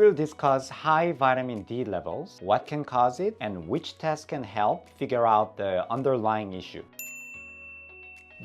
will discuss high vitamin D levels, what can cause it, and which test can help figure out the underlying issue.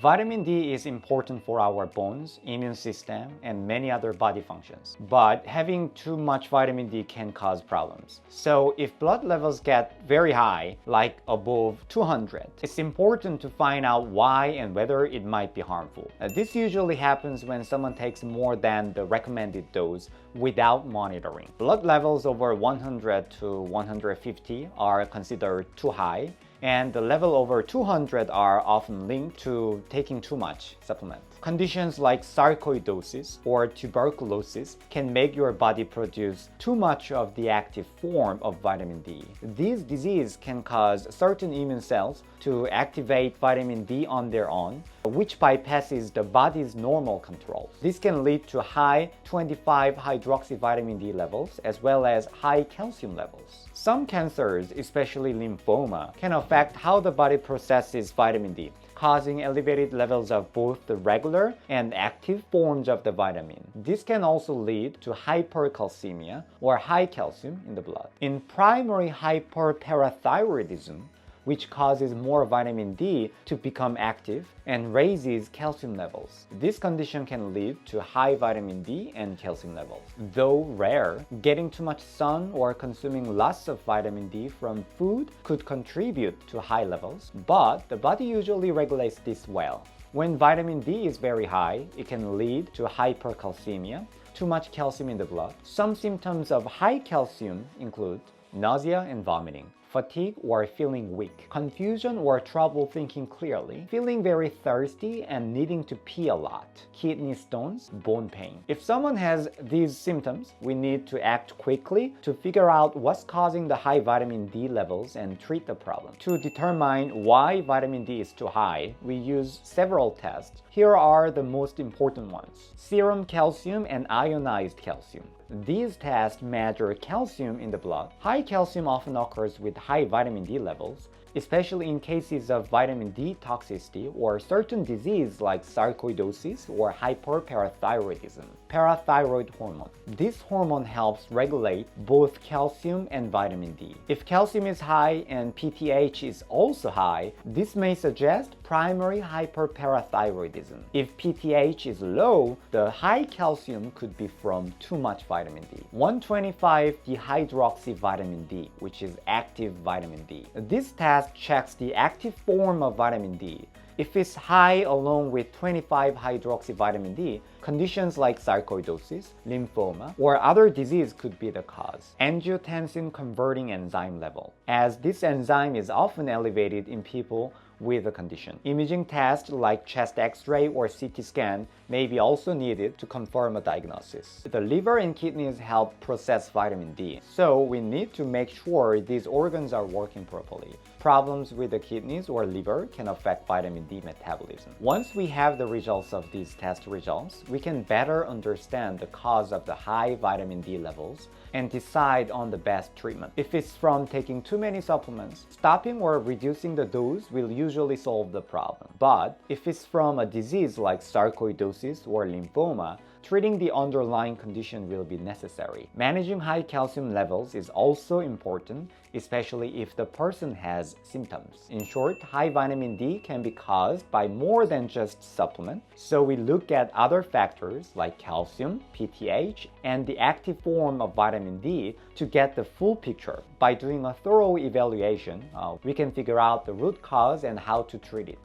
Vitamin D is important for our bones, immune system, and many other body functions. But having too much vitamin D can cause problems. So if blood levels get very high, like above 200, it's important to find out why and whether it might be harmful. This usually happens when someone takes more than the recommended dose without monitoring. Blood levels over 100 to 150 are considered too high, and the level over 200 are often linked to taking too much supplement. Conditions like sarcoidosis or tuberculosis can make your body produce too much of the active form of vitamin D. These diseases can cause certain immune cells to activate vitamin D on their own, which bypasses the body's normal control. This can lead to high 25-hydroxyvitamin D levels as well as high calcium levels. Some cancers, especially lymphoma, can affect how the body processes vitamin D, causing elevated levels of both the regular and active forms of the vitamin. This can also lead to hypercalcemia or high calcium in the blood. In primary hyperparathyroidism, which causes more vitamin D to become active and raises calcium levels. This condition can lead to high vitamin D and calcium levels. Though rare, getting too much sun or consuming lots of vitamin D from food could contribute to high levels, but the body usually regulates this well. When vitamin D is very high, it can lead to hypercalcemia, too much calcium in the blood. Some symptoms of high calcium include nausea and vomiting, fatigue or feeling weak, confusion or trouble thinking clearly, feeling very thirsty and needing to pee a lot, kidney stones, bone pain. If someone has these symptoms, we need to act quickly to figure out what's causing the high vitamin D levels and treat the problem. To determine why vitamin D is too high, we use several tests. Here are the most important ones: serum calcium and ionized calcium. These tests measure calcium in the blood. High calcium often occurs with high vitamin D levels, especially in cases of vitamin D toxicity or certain disease like sarcoidosis or hyperparathyroidism. Parathyroid hormone. This hormone helps regulate both calcium and vitamin D. If calcium is high and PTH is also high, this may suggest primary hyperparathyroidism. If PTH is low, the high calcium could be from too much vitamin D. 1,25-dihydroxyvitamin D, which is active vitamin D. This test checks the active form of vitamin D. If it's high along with 25-hydroxyvitamin D, conditions like sarcoidosis, lymphoma, or other disease could be the cause. Angiotensin converting enzyme level, as this enzyme is often elevated in people with the condition. Imaging tests like chest X-ray or CT scan may be also needed to confirm a diagnosis. The liver and kidneys help process vitamin D, so we need to make sure these organs are working properly. Problems with the kidneys or liver can affect vitamin D metabolism. Once we have the results of these test results, we can better understand the cause of the high vitamin D levels and decide on the best treatment. If it's from taking too many supplements, stopping or reducing the dose will usually solve the problem. But if it's from a disease like sarcoidosis or lymphoma, treating the underlying condition will be necessary. Managing high calcium levels is also important, especially if the person has symptoms. In short, high vitamin D can be caused by more than just supplement, so we look at other factors like calcium, PTH, and the active form of vitamin D to get the full picture. By doing a thorough evaluation, we can figure out the root cause and how to treat it.